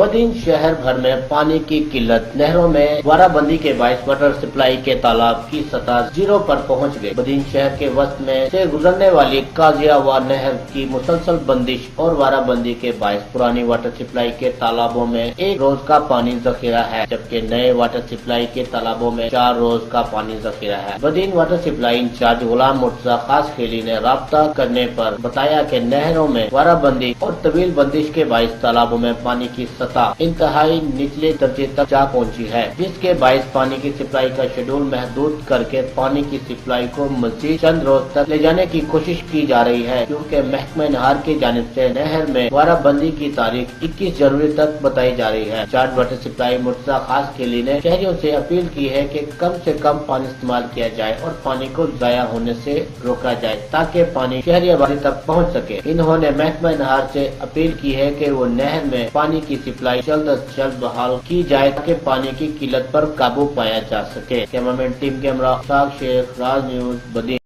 बदीन शहर भर में पानी की किल्लत, नहरों में वाराबंदी के बायस वाटर सप्लाई के तालाब की सतह जीरो पर पहुंच गई। बदीन शहर के वस्त में से गुजरने वाली काजियावार नहर की मुसलसल बंदिश और वाराबंदी के बायस पुरानी वाटर सप्लाई के तालाबों में एक रोज का पानी जखीरा है, जबकि नए वाटर सप्लाई के तालाबों में 4 रोज का पानी जखीरा है। बदीन वाटर सप्लाई इंचार्ज गुलाम मुर्तजा खास खेली ने राब्ता करने पर बताया कि नहरों में वाराबंदी और तवील बंदिश के बायस तालाबों में पानी की सतह इंतहाई निचले दर्जे तक जा पहुंची है, जिसके बायस पानी की सप्लाई का शेड्यूल महदूद करके पानी की सप्लाई को मजीद चंद रोज तक ले जाने की कोशिश की जा रही है, क्योंकि महकमे नहर की जानिब से नहर में वाराबंदी की तारीख 21 जनवरी तक बताई जा रही है। चार्ज वाटर सप्लाई मुर्तजा खास खेली ने शहरियों से अपील की है कि कम से कम पानी इस्तेमाल किया जाए और पानी को जाया होने से रोका जाए, ताकि पानी शहरी आबादी तक पहुँच सके। इन्होंने महकमा नहर से अपील की है कि वो नहर में पानी की सप्लाई जल्द अज जल्द बहाल की जाए, ताकि पानी की किल्लत पर काबू पाया जा सके। कैमरामैन टीम कैमरा शेख राज न्यूज बदीन।